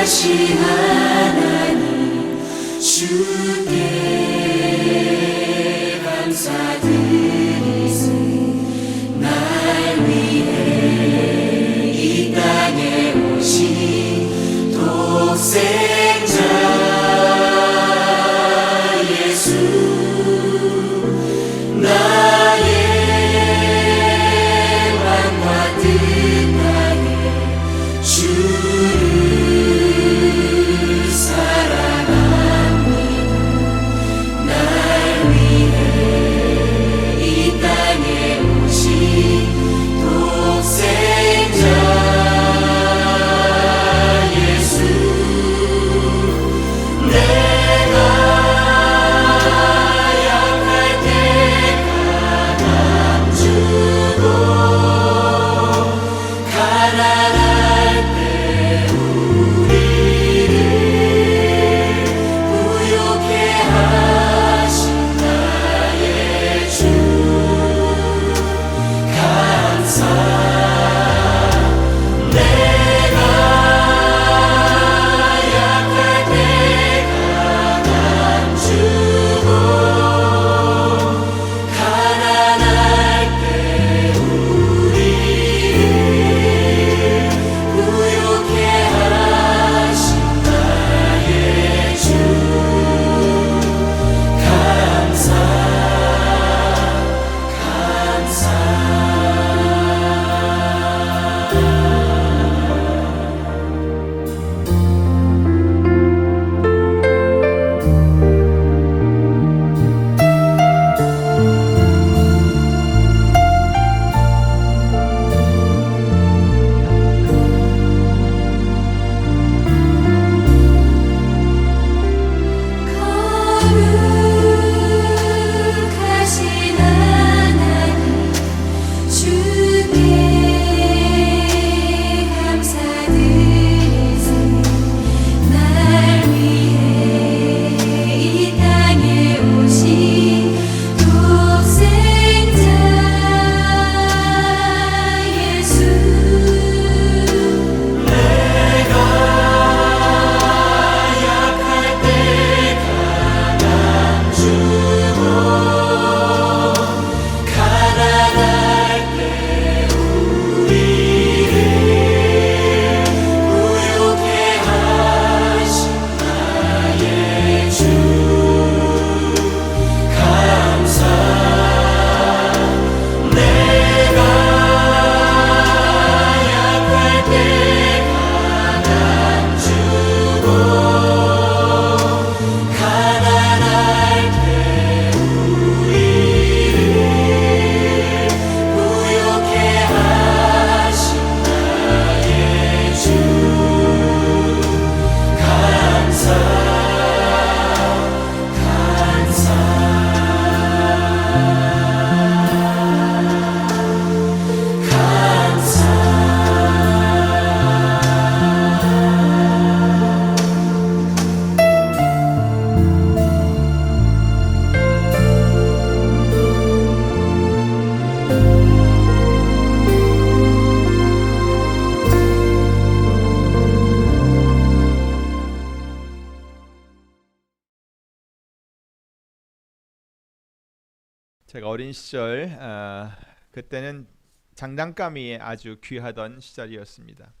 거룩하신 하나님 주께 감사드리세. 날 위해 이 땅에 오신 독생자 예수, 나의 왕과 뜻하에 주를 사랑합니다. 날 위해 이 땅에 오신 독생자 예수, 내가 약할 때 강함 주고 가난할 때 우리를 부욕해 하신 나의 주 감사. 내가 약할 때 강함 주고 가난할 때 우리를 부욕해 하신 나의 주 감사. 거룩하신 하나님 주께 감사드리세. 날 위해 이 땅에 오신 독생자 예수, 내가 약할 때 강함 주고 가난할 때 우리를 부욕해 하신 나의 주 감사. 내가 약할 때 강함 주고 가난할 때 우리를 부욕해 하신 나의 주 감사. 제가 어린 시절 그때는 장난감이 아주 귀하던 시절이었습니다.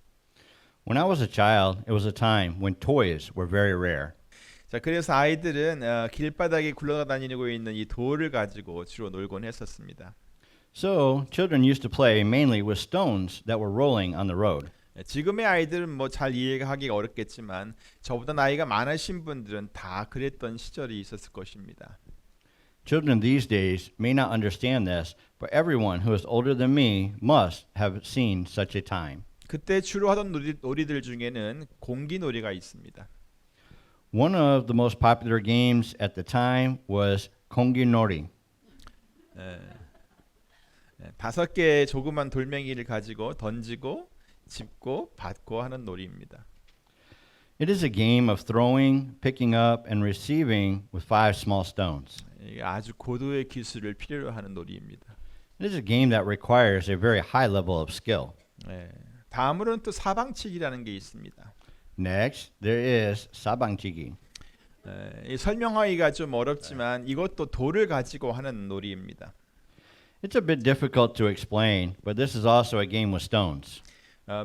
When I was a child, it was a time when toys were very rare. 자, 그래서 아이들은 길바닥에 굴러다니고 있는 이 돌을 가지고 주로 놀곤 했었습니다. So, children used to play mainly with stones that were rolling on the road. 지금의 아이들은 뭐 잘 이해하기가 어렵겠지만 저보다 나이가 많으신 분들은 다 그랬던 시절이 있었을 것입니다. Children these days may not understand this, but everyone who is older than me must have seen such a time. 그때 주로 하던 놀이들 중에는 공기놀이가 있습니다. One of the most popular games at the time was konginori. 5개의 조그만 돌멩이를 가지고 던지고 짚고 받고 하는 놀이입니다. It is a game of throwing, picking up, and receiving with 5 small stones. 이게 아주 고도의 기술을 필요로 하는 놀이입니다. It is a game that requires a very high level of skill. 다음으로는 또 사방치기라는 게 있습니다. Next, there is 사방치기. 이 설명하기가 좀 어렵지만 이것도 돌을 가지고 하는 놀이입니다. It's a bit difficult to explain, but this is also a game with stones.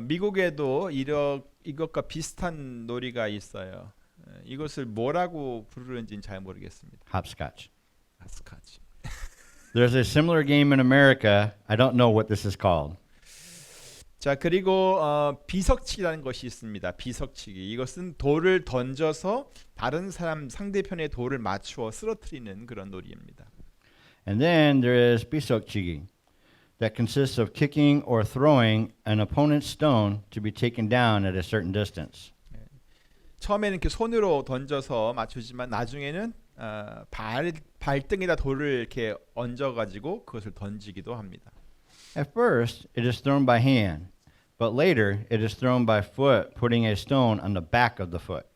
미국에도 이것과 비슷한 놀이가 있어요. 이것을 뭐라고 부르는지는 잘 모르겠습니다. Hopscotch. 스카치. There's a similar game in America. I don't know what this is called. 자, 그리고 비석치기라는 것이 있습니다. 비석치기. 이것은 돌을 던져서 다른 사람 상대편의 돌을 맞추어 쓰러뜨리는 그런 놀이입니다. And then there is 비석치기. That consists of kicking or throwing an opponent's stone to be taken down at a certain distance. 처음에는 이렇게 손으로 던져서 맞추지만 나중에는 발등에다 돌을 이렇게 얹어가지고 그것을 던지기도 합니다. At first, it is thrown by hand, but later it is thrown by foot, putting a stone on the back of the foot.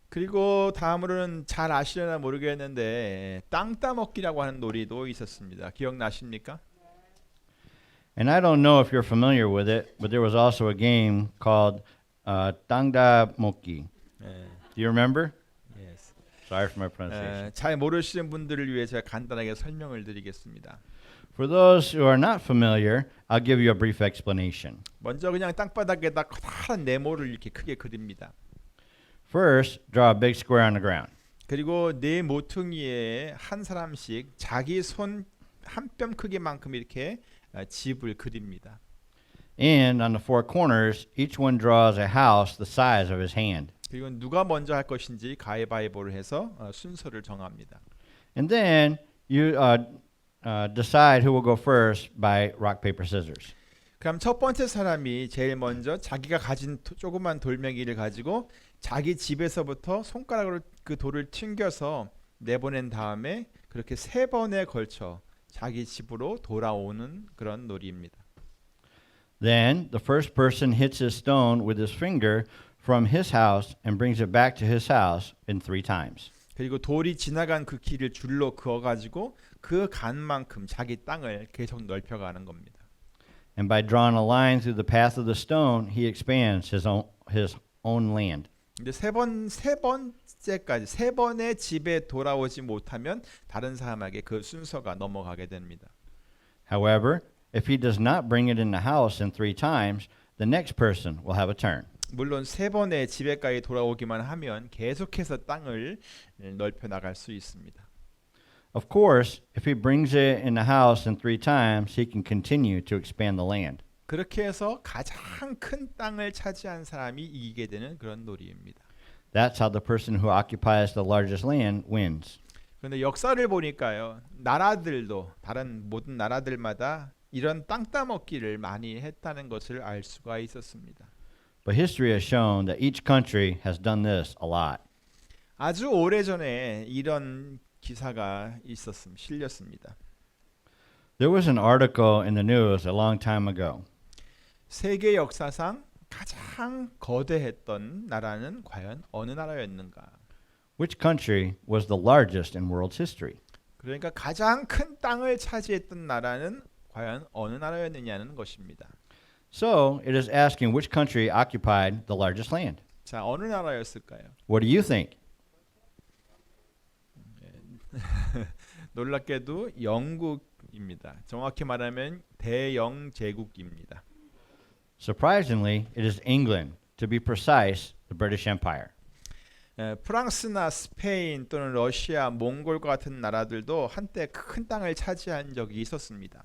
그리고 다음으로는 잘 아시려나 모르겠는데 땅 따먹기라고 하는 놀이도 있었습니다. 기억나십니까? And I don't know if you're familiar with it, but there was also a game called 땅다 먹기. Do you remember? Yes. Sorry for my pronunciation. 잘 모르시는 분들을 위해 제가 간단하게 설명을 드리겠습니다. For those who are not familiar, I'll give you a brief explanation. 먼저 그냥 땅바닥에다 커다란 네모를 이렇게 크게 그립니다. First, draw a big square on the ground. 그리고 네 모퉁이에 한 사람씩 자기 손 한 뼘 크기만큼 이렇게 집을 그립니다. And on the four corners, each one draws a house the size of his hand. 그리고 누가 먼저 할 것인지 가위바위보를 해서 순서를 정합니다. And then you decide who will go first by rock, paper, scissors. 그럼 첫 번째 사람이 제일 먼저 자기가 가진 조그만 돌멩이를 가지고 자기 집에서부터 손가락으로 그 돌을 튕겨서 내보낸 다음에 그렇게 세 번에 걸쳐 자기 집으로 돌아오는 그런 놀이입니다. Then the first person hits his stone with his finger from his house and brings it back to his house in 3 times. 그리고 돌이 지나간 그 길을 줄로 그어가지고 그 간만큼 자기 땅을 계속 넓혀가는 겁니다. And by drawing a line through the path of the stone, he expands his own land. 근데 세 번째까지 세 번의 집에 돌아오지 못하면 다른 사람에게 그 순서가 넘어가게 됩니다. However, if he does not bring it in the house in 3 times, the next person will have a turn. 물론 세 번의 집에까지 돌아오기만 하면 계속해서 땅을 넓혀 나갈 수 있습니다. Of course, if he brings it in the house in 3 times, he can continue to expand the land. 그렇게 해서 가장 큰 땅을 차지한 사람이 이기게 되는 그런 놀이입니다. That's how the person who occupies the largest land wins. 그런데 역사를 보니까요, 나라들도 다른 모든 나라들마다 이런 땅 따먹기를 많이 했다는 것을 알 수가 있었습니다. But history has shown that each country has done this a lot. 아주 오래전에 이런 기사가 실렸습니다. There was an article in the news a long time ago. 세계 역사상 가장 거대했던 나라는 과연 어느 나라였는가? Which country was the largest in world's history? 그러니까 가장 큰 땅을 차지했던 나라는 과연 어느 나라였느냐는 것입니다. So it is asking which country occupied the largest land. 자, 어느 나라였을까요? What do you think? 놀랍게도 영국입니다. 정확히 말하면 대영 제국입니다. Surprisingly, it is England. To be precise, the British Empire. 프랑스나 스페인 또는 러시아, 몽골과 같은 나라들도 한때 큰 땅을 차지한 적이 있었습니다.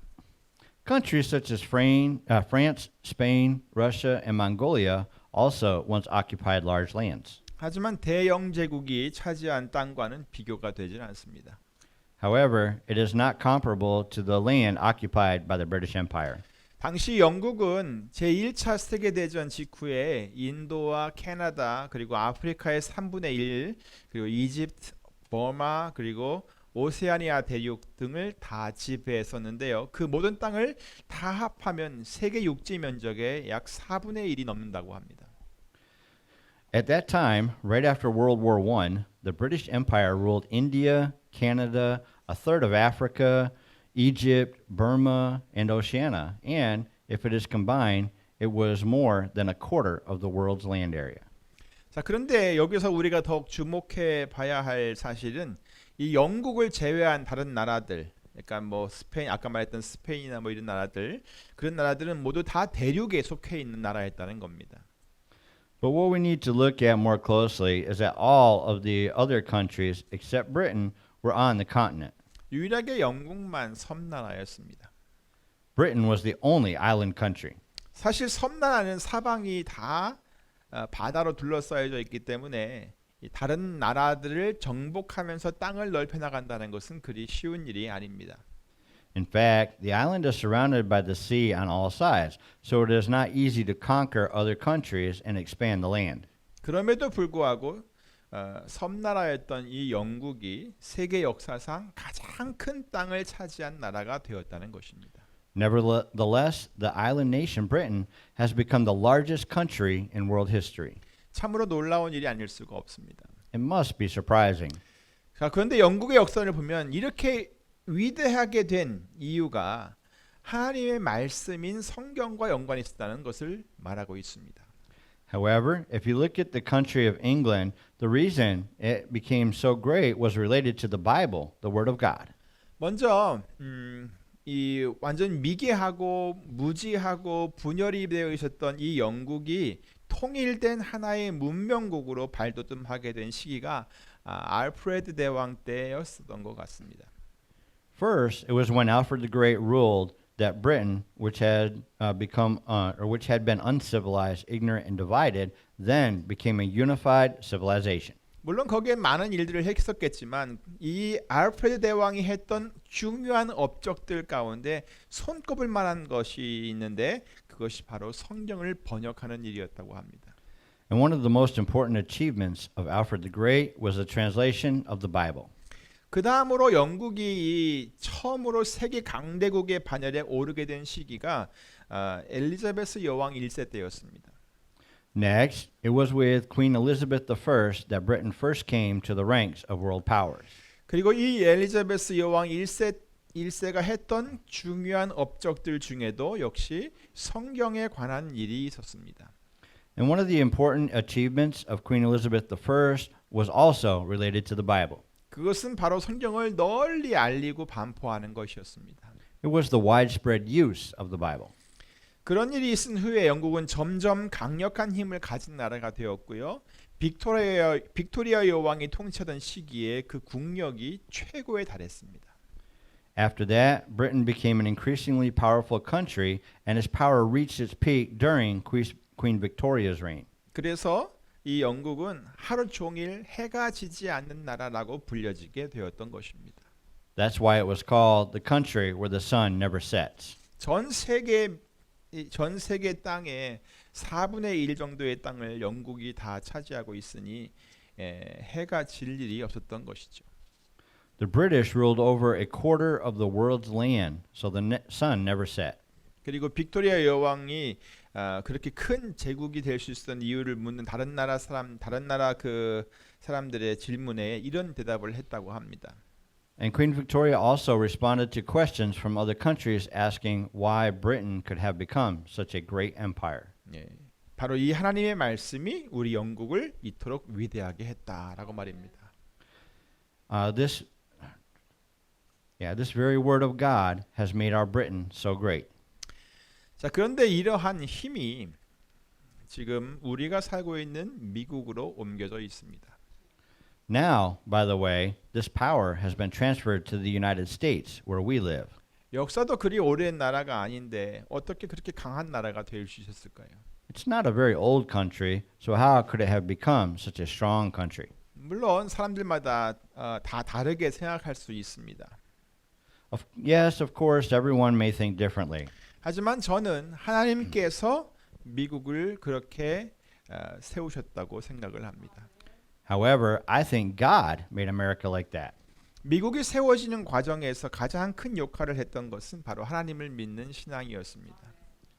Countries such as France, Spain, Russia, and Mongolia also once occupied large lands. 하지만 대영 제국이 차지한 땅과는 비교가 되질 않습니다. However, it is not comparable to the land occupied by the British Empire. 당시 영국은 제1차 세계대전 직후에 인도와 캐나다 그리고 아프리카의 3분의 1 그리고 이집트, 버마 그리고 오세아니아 대륙 등을 다 지배했었는데요. 그 모든 땅을 다 합하면 세계 육지 면적의 약 4분의 1이 넘는다고 합니다. At that time, right after World War I, the British Empire ruled India, Canada, a third of Africa, Egypt, Burma, and Oceania, and if it is combined, it was more than a quarter of the world's land area. 자, 그런데 여기서 우리가 더욱 주목해 봐야 할 사실은 이 영국을 제외한 다른 나라들, 그러니까 뭐 스페인, 아까 말했던 스페인이나 뭐 이런 나라들, 그런 나라들은 모두 다 대륙에 속해 있는 나라였다는 겁니다. But what we need to look at more closely is that all of the other countries except Britain were on the continent. 유일하게 영국만 섬나라였습니다. Britain was the only island country. 사실 섬나라는 사방이 다 바다로 둘러싸여져 있기 때문에 이 다른 나라들을 정복하면서 땅을 넓혀 나간다는 것은 그리 쉬운 일이 아닙니다. In fact, the island is surrounded by the sea on all sides, so it is not easy to conquer other countries and expand the land. 그럼에도 불구하고 섬나라였던 이 영국이 세계 역사상 가장 큰 땅을 차지한 나라가 되었다는 것입니다. Nevertheless, the island nation Britain has become the largest country in world history. 참으로 놀라운 일이 아닐 수가 없습니다. It must be surprising. 자, 그런데 영국의 역사를 보면 이렇게 위대하게 된 이유가 하나님의 말씀인 성경과 연관이 있었다는 것을 말하고 있습니다. However, if you look at the country of England, the reason it became so great was related to the Bible, the Word of God. 먼저 이 완전 미개하고 무지하고 분열이 되어 있었던 이 영국이 통일된 하나의 문명국으로 발돋움하게 된 시기가 알프레드 대왕 때였던 것 같습니다. First, it was when Alfred the Great ruled that Britain, which had which had been uncivilized, ignorant, and divided, then became a unified civilization. 물론 거기에 많은 일들을 했었겠지만 이 알프레드 대왕이 했던 중요한 업적들 가운데 손꼽을 만한 것이 있는데 그것이 바로 성경을 번역하는 일이었다고 합니다. And one of the most important achievements of Alfred the Great was the translation of the Bible. 그 다음으로 영국이 처음으로 세계 강대국의 반열에 오르게 된 시기가 엘리자베스 여왕 1세 때였습니다. Next, it was with Queen Elizabeth I that Britain first came to the ranks of world powers. 그리고 이 엘리자베스 여왕 1세가 했던 중요한 업적들 중에도 역시 성경에 관한 일이 있었습니다. And one of the important achievements of Queen Elizabeth I was also related to the Bible. 그것은 바로 성경을 널리 알리고 반포하는 것이었습니다. It was the widespread use of the Bible. 그런 일이 있은 후에 영국은 점점 강력한 힘을 가진 나라가 되었고요. 빅토리아 여왕이 통치하던 시기에 그 국력이 최고에 달했습니다. After that, Britain became an increasingly powerful country, and its power reached its peak during Queen Victoria's reign. 그래서 이 영국은 하루 종일 해가 지지 않는 나라라고 불려지게 되었던 것입니다. That's why it was called the country where the sun never sets. 전 세계 땅의 4분의 1 정도의 땅을 영국이 다 차지하고 있으니 해가 질 일이 없었던 것이죠. The British ruled over a quarter of the world's land, so the sun never set. 그리고 빅토리아 여왕이 그렇게 큰 제국이 될 수 있었던 이유를 묻는 다른 나라 그 사람들의 질문에 이런 대답을 했다고 합니다. And Queen Victoria also responded to questions from other countries asking why Britain could have become such a great empire. 예, 바로 이 하나님의 말씀이 우리 영국을 이토록 위대하게 했다라고 말입니다. This very word of God has made our Britain so great. 자, 그런데 이러한 힘이 지금 우리가 살고 있는 미국으로 옮겨져 있습니다. Now, by the way, this power has been transferred to the United States, where we live. 역사도 그리 오랜 나라가 아닌데 어떻게 그렇게 강한 나라가 될 수 있었을까요? It's not a very old country, so how could it have become such a strong country? 물론 사람들마다 다 다르게 생각할 수 있습니다. Yes, of course, everyone may think differently. 하지만 저는 하나님께서 미국을 그렇게 세우셨다고 생각을 합니다. However, I think God made America like that. 미국이 세워지는 과정에서 가장 큰 역할을 했던 것은 바로 하나님을 믿는 신앙이었습니다.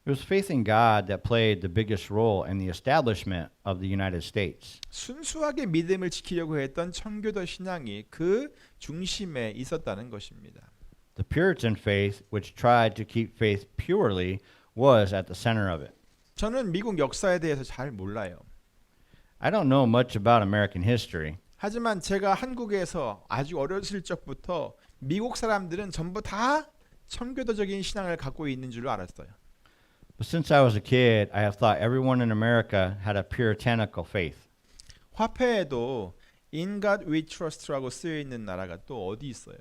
It was faith in God that played the biggest role in the establishment of the United States. 순수하게 믿음을 지키려고 했던 청교도 신앙이 그 중심에 있었다는 것입니다. The Puritan faith, which tried to keep faith purely, was at the center of it. 저는 미국 역사에 대해서 잘 몰라요. I don't know much about American history, 하지만 제가 한국에서 아주 어렸을 적부터 미국 사람들은 전부 다 청교도적인 신앙을 갖고 있는 줄로 알았어요. but since I was a kid, I have thought everyone in America had a puritanical faith. 화폐에도 In God We Trust라고 쓰여 있는 나라가 또 어디 있어요?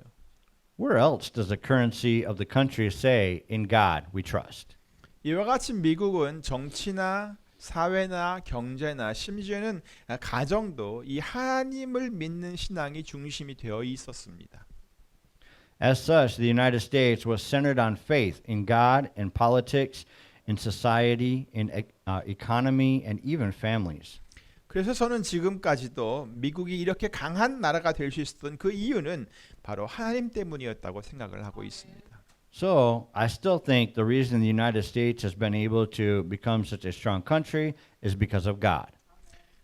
Where else does the currency of the country say, "In God we trust"? 이와 같이 미국은 정치나 사회나 경제나 심지어는 가정도 이 하나님을 믿는 신앙이 중심이 되어 있었습니다. As such, the United States was centered on faith in God, in politics, in society, in economy, and even families. 그래서 저는 지금까지도 미국이 이렇게 강한 나라가 될 수 있었던 그 이유는 바로 하나님 때문이었다고 생각을 하고 있습니다. So, I still think the reason the United States has been able to become such a strong country is because of God.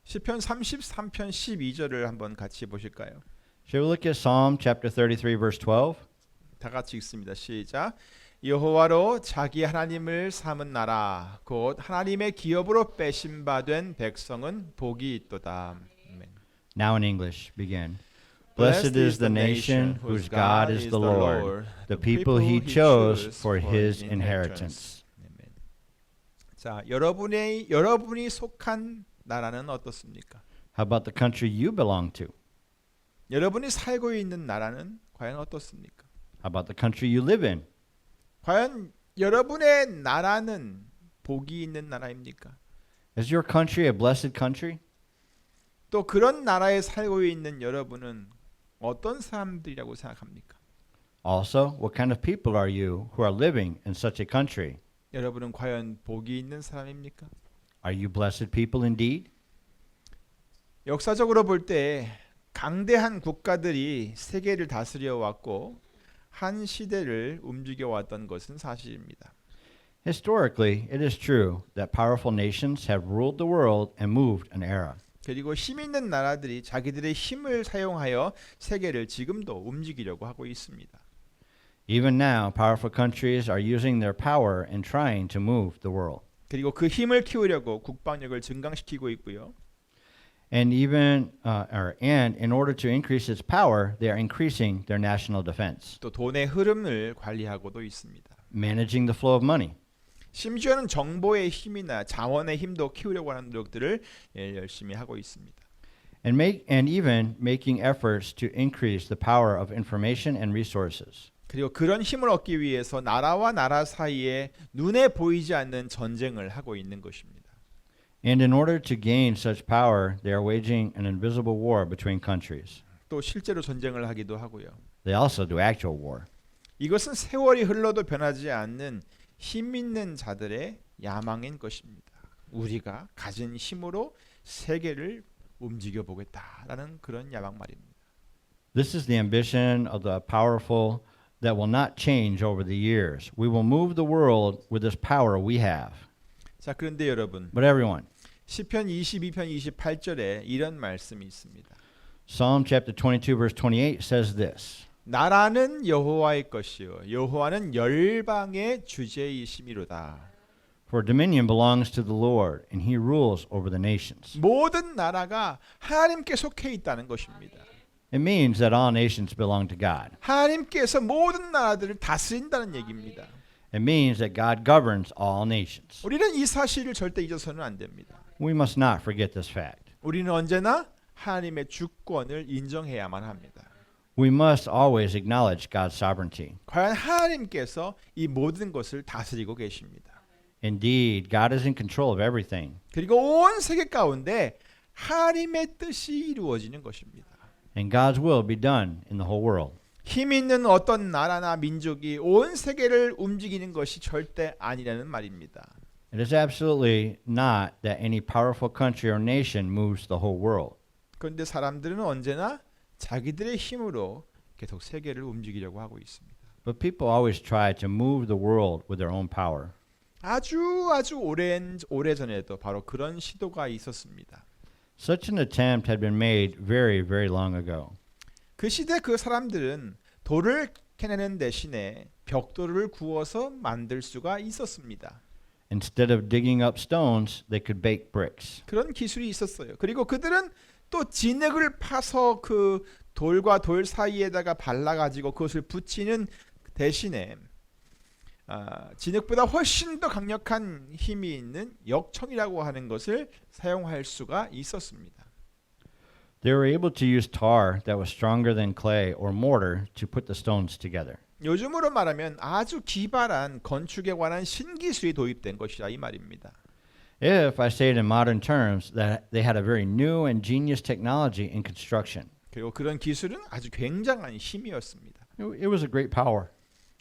시편 33편 12절을 한번 같이 보실까요? Shall we look at Psalm chapter 33 verse 12? 다 같이 읽습니다. 시작. 여호와로 자기 하나님을 삼은 나라 곧 하나님의 기업으로 빼신 바 된 백성은 복이 있도다. 아멘. Now in English, begin. Blessed is the nation whose God is the Lord, the people he chose for his inheritance. 아멘. 자, 여러분이 속한 나라는 어떻습니까? How about the country you belong to? 여러분이 살고 있는 나라는 과연 어떻습니까? How about the country you live in? 과연 여러분의 나라는 복이 있는 나라입니까? Is your country a blessed country? 또 그런 나라에 살고 있는 여러분은 어떤 사람들이라고 생각합니까? Also, what kind of people are you who are living in such a country? 여러분은 과연 복이 있는 사람입니까? Are you blessed people indeed? 역사적으로 볼 때 강대한 국가들이 세계를 다스려 왔고 한 시대를 움직여 왔던 것은 사실입니다. Historically, it is true that powerful nations have ruled the world and moved an era. 그리고 힘 있는 나라들이 자기들의 힘을 사용하여 세계를 지금도 움직이려고 하고 있습니다. Even now, powerful countries are using their power and trying to move the world. 그리고 그 힘을 키우려고 국방력을 증강시키고 있고요. And in order to increase its power, they are increasing their national defense, 또 돈의 흐름을 관리하고도 있습니다. managing the flow of money. 심지어는 정보의 힘이나 자원의 힘도 키우려고 하는 노력들을 열심히 하고 있습니다. And even making efforts to increase the power of information and resources. 그리고 그런 힘을 얻기 위해서 나라와 나라 사이에 눈에 보이지 않는 전쟁을 하고 있는 것입니다. And in order to gain such power, they are waging an invisible war between countries. 또 실제로 전쟁을 하기도 하고요. They also do actual war. 이것은 세월이 흘러도 변하지 않는 힘 있는 자들의 야망인 것입니다. 우리가 가진 힘으로 세계를 움직여 보겠다라는 그런 야망 말입니다. This is the ambition of the powerful that will not change over the years. We will move the world with this power we have. 자, 그런데 여러분, But everyone, 시편 22편 28절에 이런 말씀이 있습니다. Psalm chapter 22 verse 28 says this. 나라는 여호와의 것이요 여호와는 열방의 주제이심이로다. For dominion belongs to the Lord, and he rules over the nations. 모든 나라가 하나님께 속해 있다는 것입니다. It means that all nations belong to God. 하나님께서 모든 나라들을 다스린다는 얘기입니다. It means that God governs all nations. 우리는 이 사실을 절대 잊어서는 안 됩니다. We must not forget this fact. 우리는 언제나 하나님의 주권을 인정해야만 합니다. We must always acknowledge God's sovereignty. 과연 하나님께서 이 모든 것을 다스리고 계십니다. Indeed, God is in control of everything. 그리고 온 세계 가운데 하나님의 뜻이 이루어지는 것입니다. And God's will be done in the whole world. 힘 있는 어떤 나라나 민족이 온 세계를 움직이는 것이 절대 아니라는 말입니다. It is absolutely not that any powerful country or nation moves the whole world. 그런데 사람들은 언제나 자기들의 힘으로 계속 세계를 움직이려고 하고 있습니다. But people always try to move the world with their own power. 아주 오래전에도 바로 그런 시도가 있었습니다. Such an attempt had been made very, very long ago. 그 시대 그 사람들은 돌을 캐내는 대신에 벽돌을 구워서 만들 수가 있었습니다. Instead of digging up stones, they could bake bricks. 그런 기술이 있었어요. 그리고 그들은 또 진흙을 파서 그 돌과 돌 사이에다가 발라가지고 그것을 붙이는 대신에 진흙보다 훨씬 더 강력한 힘이 있는 역청이라고 하는 것을 사용할 수가 있었습니다. They were able to use tar that was stronger than clay or mortar to put the stones together. 요즘으로 말하면 아주 기발한 건축에 관한 신기술이 도입된 것이다 이 말입니다. If I say it in modern terms, that they had a very new and genius technology in construction. 그리고 그런 기술은 아주 굉장한 힘이었습니다. It was a great power.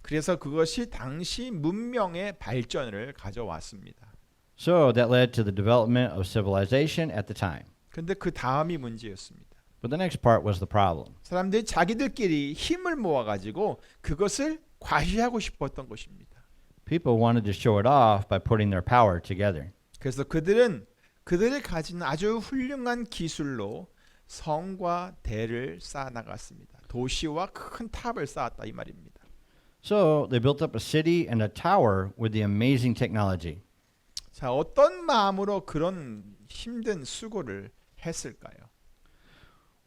그래서 그것이 당시 문명의 발전을 가져왔습니다. So that led to the development of civilization at the time. 그런데 그 다음이 문제였습니다. But the next part was the problem. 사람들이 자기들끼리 힘을 모아가지고 그것을 과시하고 싶었던 것입니다. People wanted to show it off by putting their power together. 그래서 그들은 그들이 가진 아주 훌륭한 기술로 성과 대를 쌓아나갔습니다. 도시와 큰 탑을 쌓았다 이 말입니다. So they built up a city and a tower with the amazing technology. 자, 어떤 마음으로 그런 힘든 수고를 했을까요?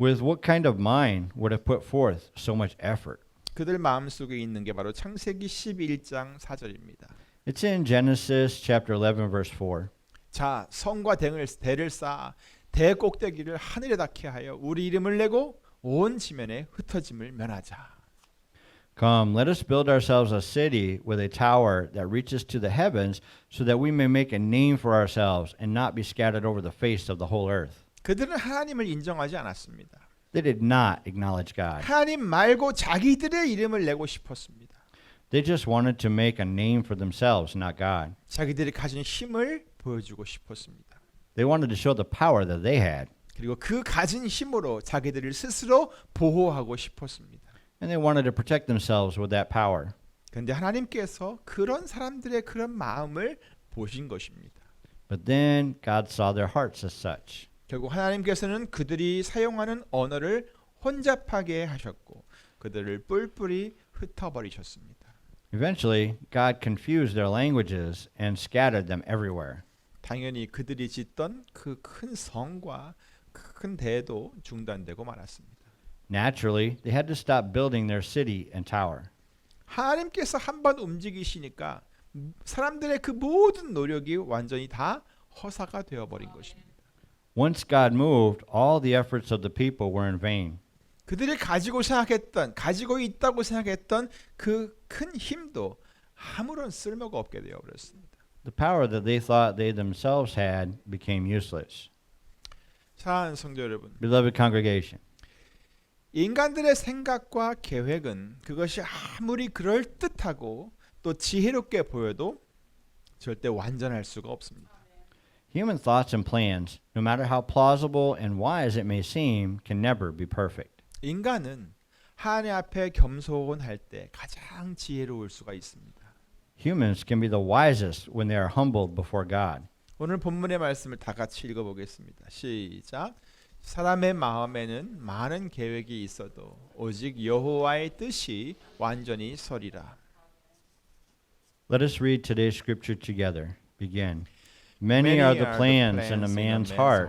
With what kind of mind would have put forth so much effort? 그들 마음속에 있는 게 바로 창세기 11장 4절입니다. It's in Genesis chapter 11 verse 4. 자, 성과 대를 쌓아 대 꼭대기를 하늘에 닿게 하여 우리 이름을 내고 온 지면에 흩어짐을 면하자. Come, let us build ourselves a city with a tower that reaches to the heavens so that we may make a name for ourselves and not be scattered over the face of the whole earth. 그들은 하나님을 인정하지 않았습니다. They did not acknowledge God. 하나님 말고 자기들의 이름을 내고 싶었습니다. They just wanted to make a name for themselves, not God. 자기들이 가진 힘을 보여주고 싶었습니다. They wanted to show the power that they had. 그리고 그 가진 힘으로 자기들을 스스로 보호하고 싶었습니다. And they wanted to protect themselves with that power. 그런데 하나님께서 그런 사람들의 그런 마음을 보신 것입니다. But then God saw their hearts as such. 결국 하나님께서는 그들이 사용하는 언어를 혼잡하게 하셨고 그들을 뿔뿔이 흩어버리셨습니다. Eventually, God confused their languages and scattered them everywhere. 당연히 그들이 짓던 그 큰 성과 큰 대도 중단되고 말았습니다. Naturally, they had to stop building their city and tower. 하나님께서 한번 움직이시니까 사람들의 그 모든 노력이 완전히 다 허사가 되어버린 것입니다. Once God moved, all the efforts of the people were in vain. 그들이 가지고 있다고 생각했던 그 큰 힘도 아무런 쓸모가 없게 되어버렸습니다. The power that they thought they themselves had became useless. 사랑하는 성도 여러분, Beloved congregation, 인간들의 생각과 계획은 그것이 아무리 그럴듯하고 또 지혜롭게 보여도 절대 완전할 수가 없습니다. human thoughts and plans, no matter how plausible and wise it may seem, can never be perfect. 인간은 하나님 앞에 겸손할 때 가장 지혜로울 수가 있습니다. Humans can be the wisest when they are humbled before God. 오늘 본문의 말씀을 다 같이 읽어보겠습니다. 시작. 사람의 마음에는 많은 계획이 있어도 오직 여호와의 뜻이 완전히 서리라. Let us read today's scripture together. Begin. Many are the plans in a man's heart,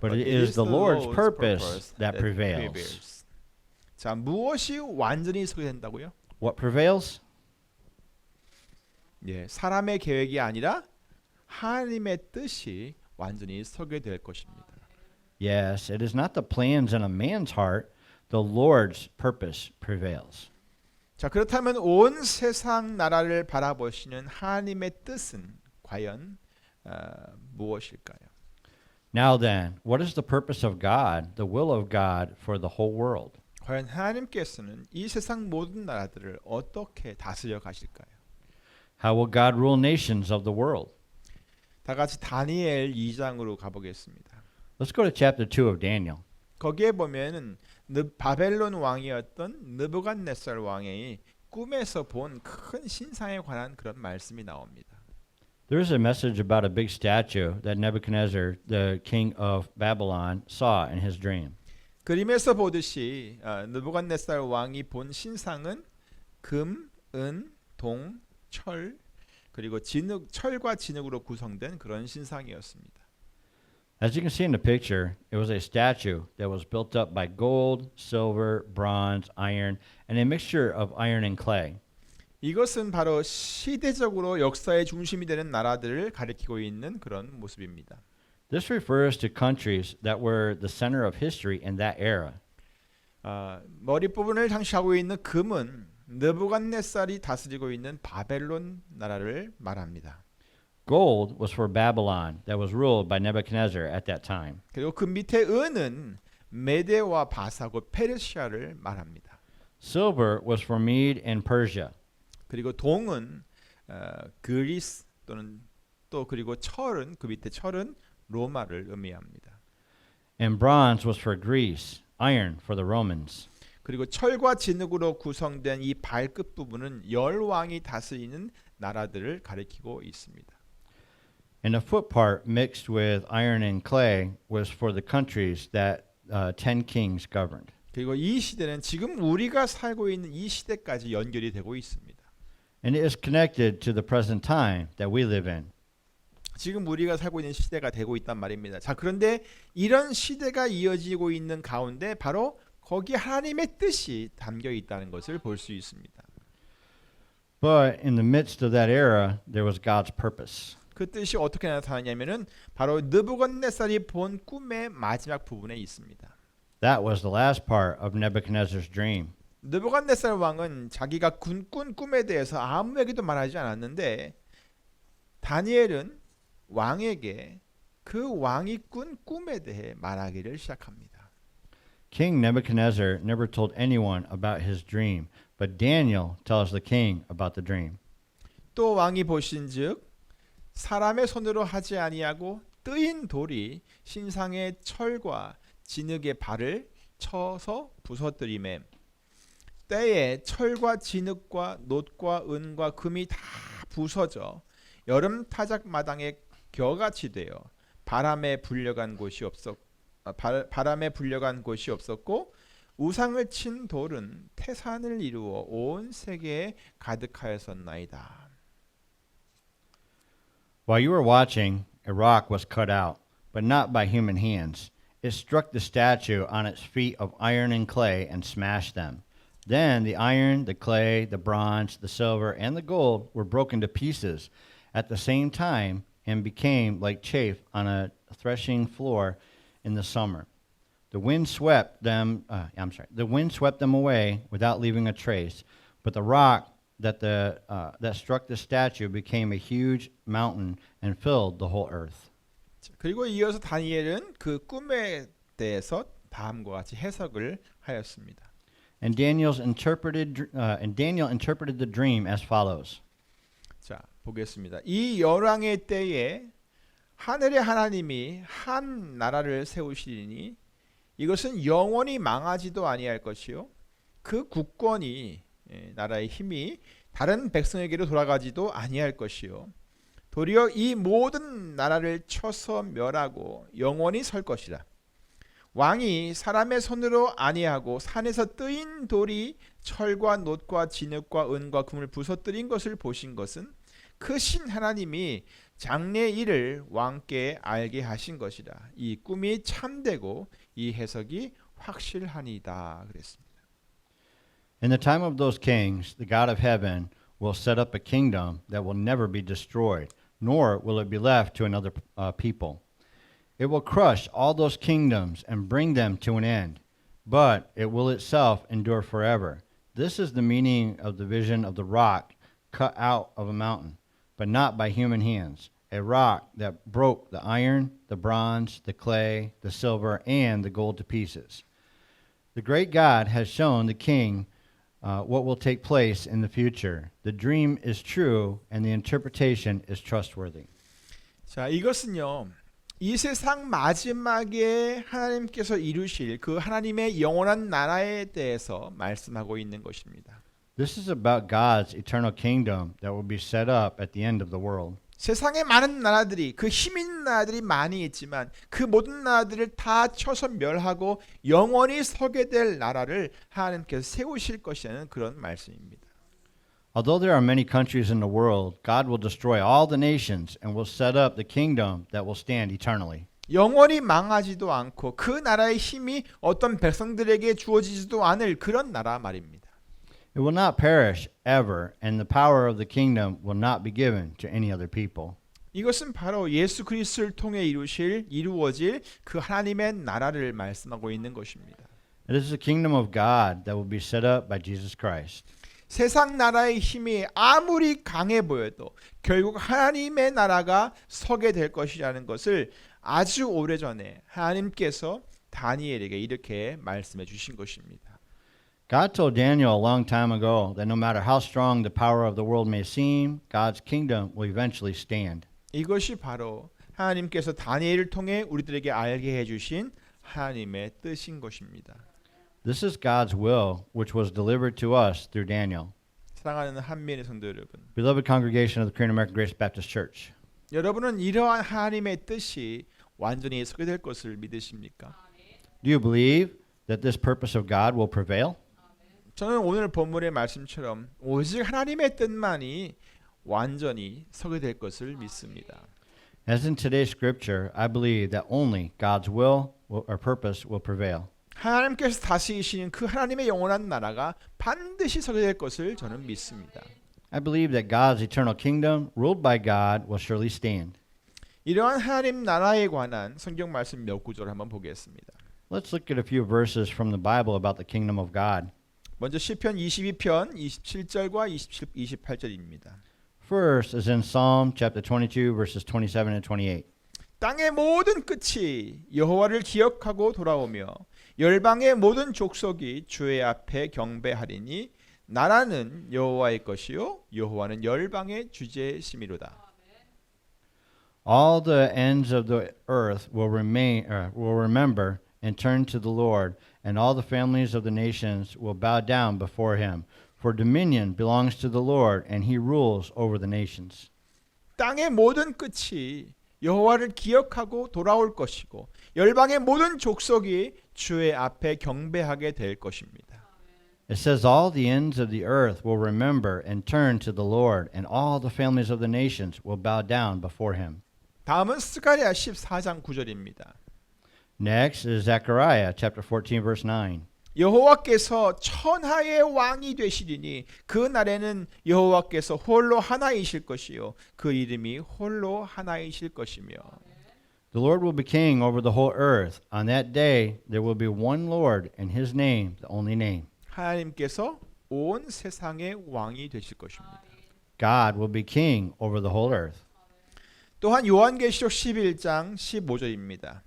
but it is the Lord's purpose that prevails. 자, 무엇이 완전히 서게 된다고요? What prevails? 예, 사람의 계획이 아니라 하나님의 뜻이 완전히 서게 될 것입니다. Yes, it is not the plans in a man's heart, the Lord's purpose prevails. 자, 그렇다면 온 세상 나라를 바라보시는 하나님의 뜻은 과연 무엇일까요? Now then, what is the purpose of God, the will of God for the whole world? 과연 하나님께서는 이 세상 모든 나라들을 어떻게 다스려 가실까요? How will God rule nations of the world? 다 같이 다니엘 2장으로 가보겠습니다. Let's go to chapter 2 of Daniel. 거기에 보면은 바벨론 왕이었던 느부갓네살 왕이 꿈에서 본 큰 신상에 관한 그런 말씀이 나옵니다. There is a message about a big statue that Nebuchadnezzar, the king of Babylon, saw in his dream. 그림에서 보듯이 느부갓네살 왕이 본 신상은 금, 은, 동, 철, 그리고 철과 진흙으로 구성된 그런 신상이었습니다. As you can see in the picture, it was a statue that was built up by gold, silver, bronze, iron, and a mixture of iron and clay. 이것은 바로 시대적으로 역사의 중심이 되는 나라들을 가리키고 있는 그런 모습입니다. This refers to countries that were the center of history in that era. 머리 부분을 장식하고 있는 금은 느부갓네살이 다스리고 있는 바벨론 나라를 말합니다. Gold was for Babylon that was ruled by Nebuchadnezzar at that time. 그리고 그 밑에 은은 메데와 바사고 페르시아를 말합니다. Silver was for Mede and Persia. 그리고 동은 그리스 또는 또 그리고 철은 그 밑에 철은 로마를 의미합니다. And bronze was for Greece, iron for the Romans. 그리고 철과 진흙으로 구성된 이 발끝 부분은 열 왕이 다스리는 나라들을 가리키고 있습니다. And the foot part mixed with iron and clay was for the countries that 10 kings governed. 그리고 이 시대는 지금 우리가 살고 있는 이 시대까지 연결이 되고 있습니다. And it is connected to the present time that we live in. 지금 우리가 살고 있는 시대가 되고 있단 말입니다. 자, 그런데 이런 시대가 이어지고 있는 가운데 바로 거기 하나님의 뜻이 담겨 있다는 것을 볼 수 있습니다. But in the midst of that era, there was God's purpose. 그 뜻이 어떻게 나타나냐면은 바로 느부갓네살이 본 꿈의 마지막 부분에 있습니다. That was the last part of Nebuchadnezzar's dream. 느부갓네살 왕은 자기가 꾼 꿈에 대해서 아무에게도 말하지 않았는데 다니엘은 왕에게 그 왕이 꾼 꿈에 대해 말하기를 시작합니다. King Nebuchadnezzar never told anyone about his dream, but Daniel tells the king about the dream. 또 왕이 보신즉 사람의 손으로 하지 아니하고 뜨인 돌이 신상의 철과 진흙의 발을 쳐서 부서뜨리매 때에 철과 진흙과 놋과 은과 금이 다 부서져 여름 타작 마당에 겨같이 되어 바람에 불려간 곳이 없었고 우상을 친 돌은 태산을 이루어 온 세계에 가득하였었나이다. While you were watching, a rock was cut out, but not by human hands. It struck the statue on its feet of iron and clay and smashed them. Then the iron, the clay, the bronze, the silver, and the gold were broken to pieces at the same time and became like chaff on a threshing floor in the summer. The wind swept them away without leaving a trace, but the rock that struck the statue became a huge mountain and filled the whole earth. 그리고 이어서 다니엘은 그 꿈에 대해서 다음과 같이 해석을 하였습니다. And Daniel interpreted the dream as follows. 자, 보겠습니다. 이 열왕의 때에 하늘의 하나님이 한 나라를 세우시리니 이것은 영원히 망하지도 아니할 것이요 그 국권이 나라의 힘이 다른 백성에게로 돌아가지도 아니할 것이요 도리어 이 모든 나라를 쳐서 멸하고 영원히 설 것이라. 왕이 사람의 손으로 아니하고 산에서 뜨인 돌이 철과 놋과 진흙과 은과 금을 부서뜨린 것을 보신 것은 그 신 하나님이 장래의 일을 왕께 알게 하신 것이라. 이 꿈이 참되고 이 해석이 확실하니이다 그랬습니다. In the time of those kings, the God of heaven will set up a kingdom that will never be destroyed, nor will it be left to another people. It will crush all those kingdoms and bring them to an end, but it will itself endure forever. This is the meaning of the vision of the rock cut out of a mountain, but not by human hands, a rock that broke the iron, the bronze, the clay, the silver, and the gold to pieces. The great God has shown the king what will take place in the future. The dream is true and the interpretation is trustworthy. 자, 이것은요. 이 세상 마지막에 하나님께서 이루실 그 하나님의 영원한 나라에 대해서 말씀하고 있는 것입니다. This is about God's eternal kingdom that will be set up at the end of the world. 세상에 많은 나라들이 그 힘 있는 나라들이 많이 있지만 그 모든 나라들을 다 쳐서 멸하고 영원히 서게 될 나라를 하나님께서 세우실 것이라는 그런 말씀입니다. Although there are many countries in the world, God will destroy all the nations and will set up the kingdom that will stand eternally. 영원히 망하지도 않고 그 나라의 힘이 어떤 백성들에게 주어지지도 않을 그런 나라 말입니다. It will not perish ever, and the power of the kingdom will not be given to any other people. 이것은 바로 예수 그리스도를 통해 이루어질 그 하나님의 나라를 말씀하고 있는 것입니다. It is the kingdom of God that will be set up by Jesus Christ. 세상 나라의 힘이 아무리 강해 보여도 결국 하나님의 나라가 서게 될 것이라는 것을 아주 오래전에 하나님께서 다니엘에게 이렇게 말씀해 주신 것입니다. God told Daniel a long time ago that no matter how strong the power of the world may seem, God's kingdom will eventually stand. 이것이 바로 하나님께서 다니엘을 통해 우리들에게 알게 해주신 하나님의 뜻인 것입니다. This is God's will, which was delivered to us through Daniel. 사랑하는 한민의 성도 여러분, Beloved congregation of the Korean American Grace Baptist Church, 여러분은 이러한 하나님의 뜻이 완전히 서게 될 것을 믿으십니까? do you believe that this purpose of God will prevail? 저는 오늘 본문의 말씀처럼 오직 하나님의 뜻만이 완전히 서게 될 것을 믿습니다. As in today's scripture, I believe that only God's will or purpose will prevail. 하나님께서 다스리시는 그 하나님의 영원한 나라가 반드시 서게 될 것을 저는 믿습니다. I believe that God's eternal kingdom, ruled by God, will surely stand. 이러한 하나님 나라에 관한 성경 말씀 몇 구절을 한번 보겠습니다. Let's look at a few verses from the Bible about the kingdom of God. 먼저 시편 22편 27절과 28절입니다. First is in Psalm chapter 22, verses 27 and 28. 땅의 모든 끝이 여호와를 기억하고 돌아오며 열방의 모든 족속이 주의 앞에 경배하리니 나라는 여호와의 것이요 여호와는 열방의 주제심이로다. All the ends of the earth will remember and turn to the Lord, and all the families of the nations will bow down before him. For dominion belongs to the Lord, and he rules over the nations. 땅의 모든 끝이 여호와를 기억하고 돌아올 것이고 열방의 모든 족속이 주의 앞에 경배하게 될 것입니다. It says all the ends of the earth will remember and turn to the Lord, and all the families of the nations will bow down before him. 다음은 스가랴 14장 9절입니다. Next is Zechariah chapter 14, verse 9. 여호와께서 천하의 왕이 되시리니 그 날에는 여호와께서 홀로 하나이실 것이요 그 이름이 홀로 하나이실 것이며 The Lord will be king over the whole earth. On that day there will be one Lord, and his name the only name. 하나님께서 온 세상의 왕이 되실 것입니다. God will be king over the whole earth. 또한 요한계시록 11장 15절입니다.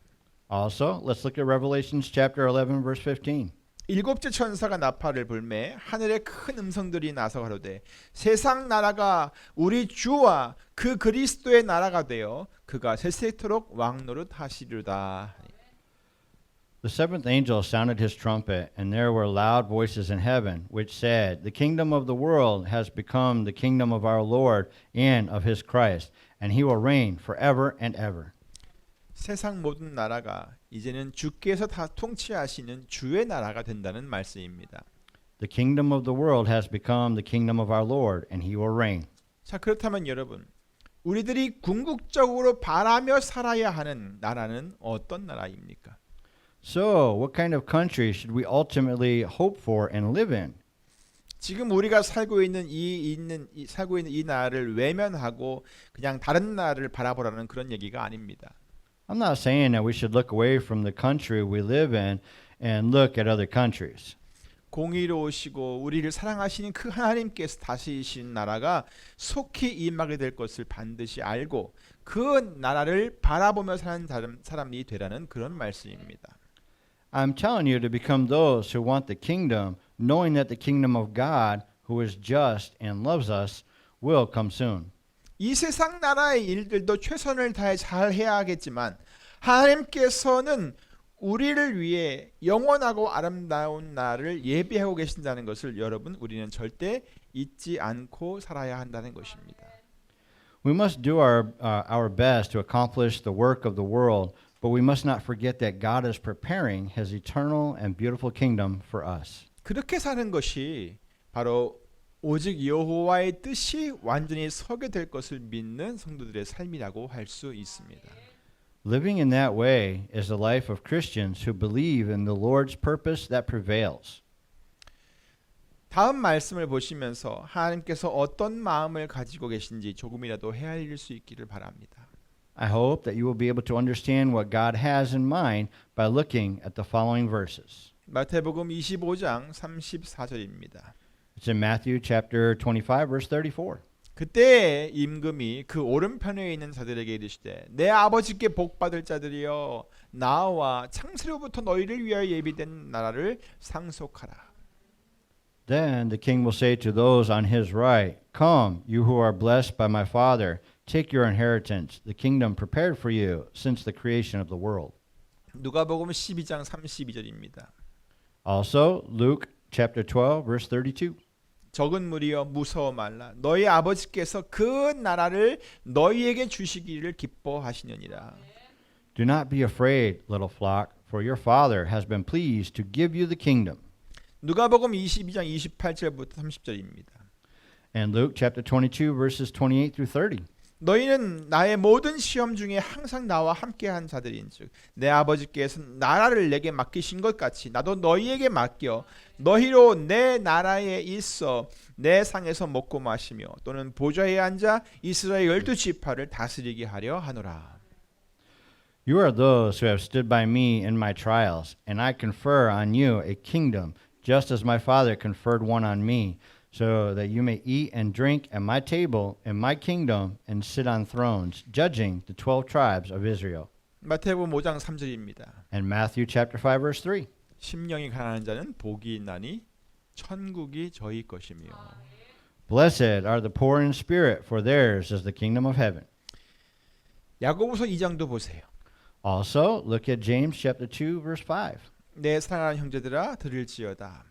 Also, let's look at Revelations chapter 11, verse 15. 일곱째 천사가 나팔을 불매 하늘에 큰 음성들이 나서 가로되 세상 나라가 우리 주와 그 그리스도의 나라가 되어 그가 세세토록 왕노릇 하시리로다. The seventh angel sounded his trumpet, and there were loud voices in heaven, which said, The kingdom of the world has become the kingdom of our Lord and of his Christ, and he will reign forever and ever. 세상 모든 나라가 이제는 주께서 다 통치하시는 주의 나라가 된다는 말씀입니다. The kingdom of the world has become the kingdom of our Lord, and he will reign. 자, 그렇다면 여러분, 우리들이 궁극적으로 바라며 살아야 하는 나라는 어떤 나라입니까? So, what kind of country should we ultimately hope for and live in? 지금 우리가 살고 있는 이 나라를 외면하고 그냥 다른 나라를 바라보라는 그런 얘기가 아닙니다. I'm not saying that we should look away from the country we live in and look at other countries. 공의로우시고 우리를 사랑하시는 그 하나님께서 다스리신 나라가 속히 임하게 될 것을 반드시 알고 그 나라를 바라보며 사는 사람이 되라는 그런 말씀입니다. I'm telling you to become those who want the kingdom, knowing that the kingdom of God, who is just and loves us, will come soon. 이 세상 나라의 일들도 최선을 다해 잘 해야 하겠지만 하나님께서는 우리를 위해 영원하고 아름다운 날을 예비하고 계신다는 것을 여러분 우리는 절대 잊지 않고 살아야 한다는 것입니다. We must do our best to accomplish the work of the world, but we must not forget that God is preparing his eternal and beautiful kingdom for us. 그렇게 사는 것이 바로 오직 여호와의 뜻이 완전히 서게 될 것을 믿는 성도들의 삶이라고 할 수 있습니다. Living in that way is the life of Christians who believe in the Lord's purpose that prevails. 다음 말씀을 보시면서 하나님께서 어떤 마음을 가지고 계신지 조금이라도 헤아릴 수 있기를 바랍니다. I hope that you will be able to understand what God has in mind by looking at the following verses. 마태복음 25장 34절입니다. It's in Matthew chapter 25 verse 34. 그때 임금이 그 오른편에 있는 자들에게 이르시되 내 아버지께 복 받을 자들이여 나와 창세로부터 너희를 위하여 예비된 나라를 상속하라. Then the king will say to those on his right, Come, you who are blessed by my Father, take your inheritance, the kingdom prepared for you since the creation of the world. 누가복음 12장 32절입니다. Also, Luke chapter 12 verse 32. 적은 무리여 무서워 말라 너희 아버지께서 그 나라를 너희에게 주시기를 기뻐하시느니라. Do not be afraid, little flock, for your Father has been pleased to give you the kingdom. 누가복음 22장 28절부터 30절입니다. And Luke chapter 22 verses 28 through 30. 너희는 나의 모든 시험 중에 항상 나와 함께한 자들인즉 내 아버지께서 나라를 내게 맡기신 것 같이 나도 너희에게 맡겨 너희로 내 나라에 있어 내 상에서 먹고 마시며 또는 보좌에 앉아 이스라엘 12지파를 다스리게 하려 하노라. You are those who have stood by me in my trials, and I confer on you a kingdom, just as my Father conferred one on me, so that you may eat and drink at my table in my kingdom and sit on thrones, judging the 12 tribes of Israel. 마태복음 5장 3절입니다. And Matthew chapter 5 verse 3. 심령이 가난한 자는 복이 있나니 천국이 저희 것이며. Blessed are the poor in spirit, for theirs is the kingdom of heaven. 야고보서 2장도 보세요. Also, look at James chapter 2 verse 5. 내 사랑하는 형제들아 들을지어다.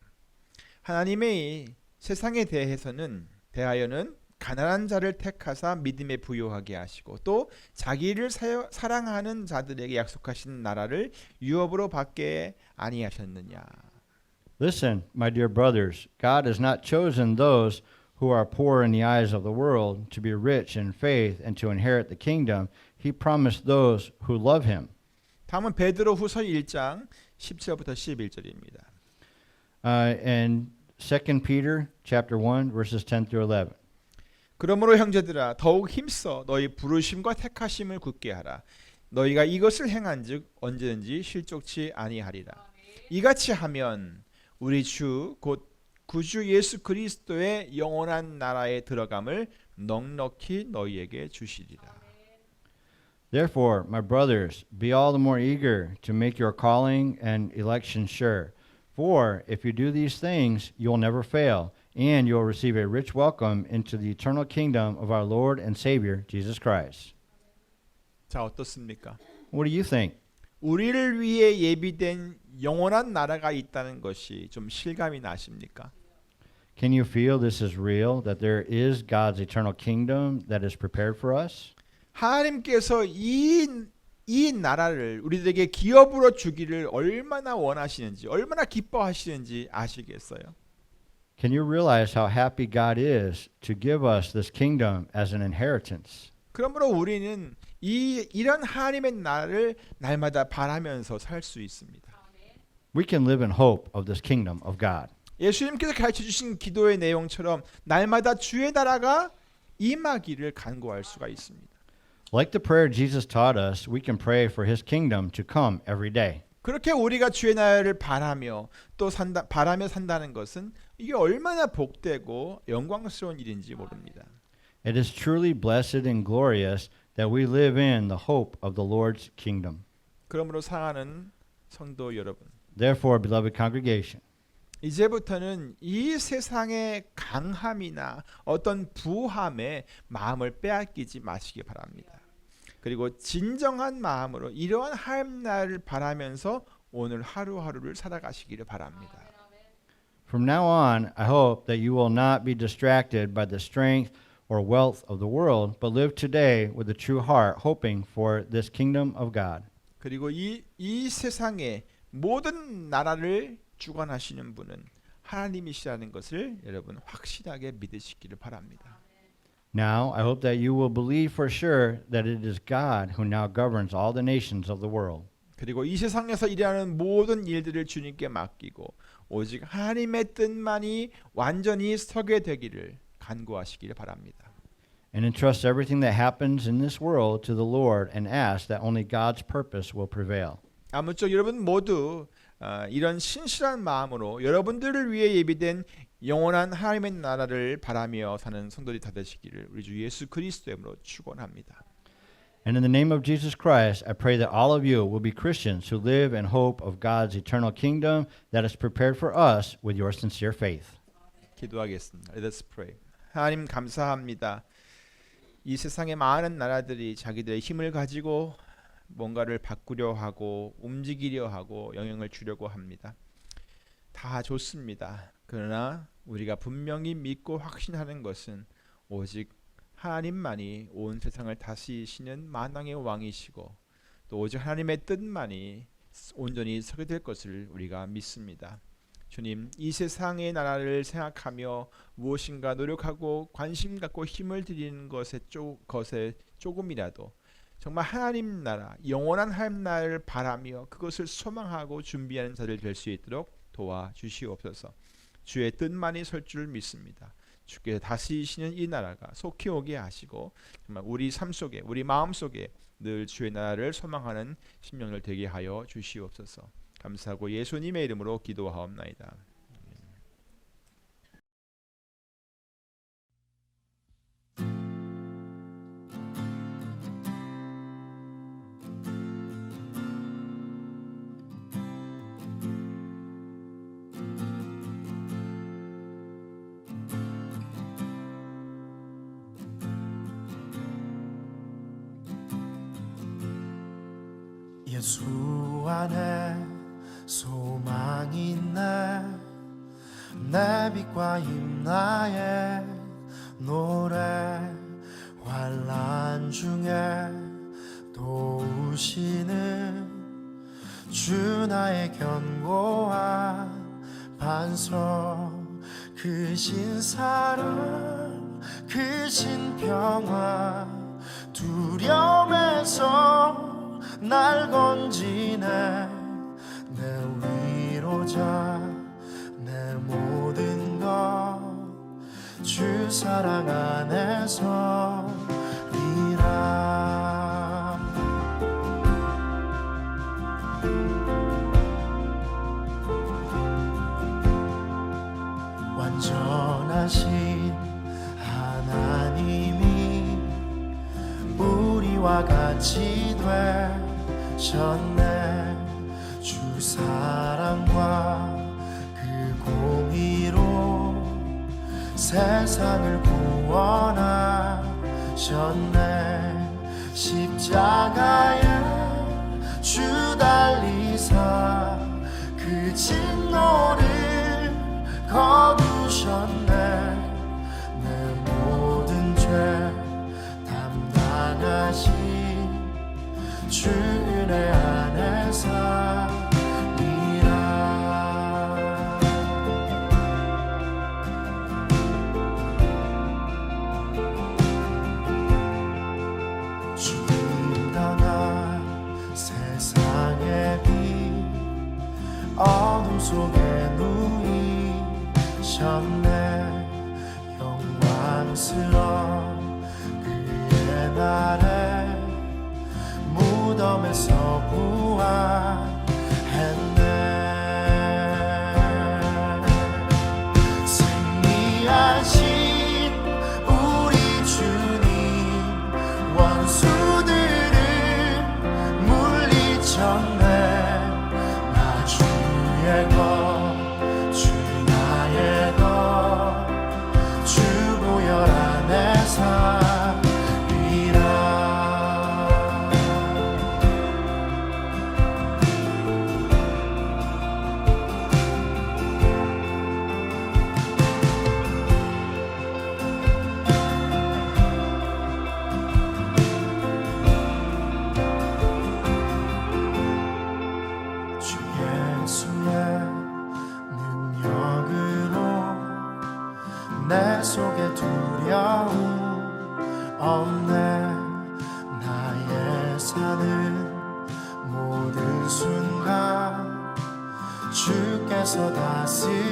하나님의 세상에 대하여는 가난한 자를 택하사 믿음에 부요하게 하시고 또 자기를 사랑하는 자들에게 약속하신 나라를 유업으로 받게 아니하셨느냐. Listen, my dear brothers, God has not chosen those who are poor in the eyes of the world to be rich in faith and to inherit the kingdom. He promised those who love him. 다음은 베드로 후서 1장 10절부터 11절입니다. And 2 Peter chapter 1 verses 10 through 11. 그러므로 형제들아 더욱 힘써 너희 부르심과 택하심을 굳게 하라. 너희가 이것을 행한즉 언제든지 실족치 아니하리라. 이같이 하면 우리 주 곧 구주 예수 그리스도의 영원한 나라에 들어감을 넉넉히 너희에게 주시리라. Therefore, my brothers, be all the more eager to make your calling and election sure. For if you do these things, you will never fail, and you will receive a rich welcome into the eternal kingdom of our Lord and Savior, Jesus Christ. 자, 어떻습니까? What do you think? 우리를 위해 예비된 영원한 나라가 있다는 것이 좀 실감이 나십니까? Can you feel this is real, that there is God's eternal kingdom that is prepared for us? 하나님께서 이 나라를 우리들에게 기업으로 주기를 얼마나 원하시는지, 얼마나 기뻐하시는지 아시겠어요? Can you realize how happy God is to give us this kingdom as an inheritance? 그러므로 우리는 이런 하나님의 나라를 날마다 바라면서 살 수 있습니다. We can live in hope of this kingdom of God. 예수님께서 가르쳐 주신 기도의 내용처럼 날마다 주의 나라가 임하기를 간구할 수가 있습니다. Like the prayer Jesus taught us, we can pray for his kingdom to come every day. 그렇게 우리가 주의 나라를 바라며 산다는 것은 이게 얼마나 복되고 영광스러운 일인지 모릅니다. It is truly blessed and glorious that we live in the hope of the Lord's kingdom. 그러므로 사랑하는 성도 여러분, Therefore, beloved congregation, 이제부터는 이 세상의 강함이나 어떤 부함에 마음을 빼앗기지 마시기 바랍니다. 그리고 진정한 마음으로 이러한 하나님 나라를 바라면서 오늘 하루하루를 살아가시기를 바랍니다. from now on, I hope that you will not be distracted by the strength or wealth of the world, but live today with a true heart, hoping for this kingdom of God. 그리고 이 세상의 모든 나라를 주관하시는 분은 하나님이시라는 것을 여러분 확실하게 믿으시기를 바랍니다. Now, I hope that you will believe for sure that it is God who now governs all the nations of the world. 그리고 이 세상에서 일하는 모든 일들을 주님께 맡기고 오직 하나님의 뜻만이 완전히 서게 되기를 간구하시기를 바랍니다. And entrust everything that happens in this world to the Lord and ask that only God's purpose will prevail. 아무쪼록 여러분 모두 이런 신실한 마음으로 여러분들을 위해 예비된 영원한 하나님의 나라를 바라며 사는 성도들이 다 되시기를 우리 주 예수 그리스도의 이름으로 축원합니다. And in the name of Jesus Christ, I pray that all of you will be Christians who live in hope of God's eternal kingdom that is prepared for us with your sincere faith. 기도하겠습니다. Let us pray. 하나님 감사합니다. 이 세상의 많은 나라들이 자기들의 힘을 가지고 뭔가를 바꾸려 하고 움직이려 하고 영향을 주려고 합니다. 다 좋습니다. 그러나 우리가 분명히 믿고 확신하는 것은 오직 하나님만이 온 세상을 다스리시는 만왕의 왕이시고 또 오직 하나님의 뜻만이 온전히 서게 될 것을 우리가 믿습니다. 주님, 이 세상의 나라를 생각하며 무엇인가 노력하고 관심 갖고 힘을 들이는 것에 조금이라도 정말 하나님 나라, 영원한 하나님 나라를 바라며 그것을 소망하고 준비하는 자들 될 수 있도록 도와주시옵소서. 주의 뜻만이 설 줄 믿습니다. 주께서 다스리시는 이 나라가 속히 오게 하시고 정말 우리 삶 속에 우리 마음 속에 늘 주의 나라를 소망하는 심령을 되게 하여 주시옵소서. 감사하고 예수님의 이름으로 기도하옵나이다. 예수 안에 소망이 있네 내 빛과 힘 나의 노래 환난 중에 도우시는 주 나의 견고한 반석 크신 사랑 크신 평화 두려움에서 날 건지네 내 위로자 내 모든 것 주 사랑 안에서 이라 완전하신 하나님이 우리와 같이 되셨네 주 사랑과 그 공의로 세상을 구원하셨네 십자가에 주 달리사 그 진노를 거두셨네 내 모든 죄 담당하신 주 은혜 안에서 주님 떠나 세상의 빛 어둠 속에 누이셨네 영광스러운 그의 날에 무덤에서 부활했네 승리하신 우리 주님 원수들을 물리쳤네 나 주의 것 주 나의 것 주 보혈 안에서 주께서 다스리시네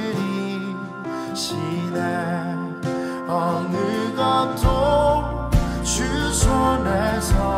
어느 것도 주 손에서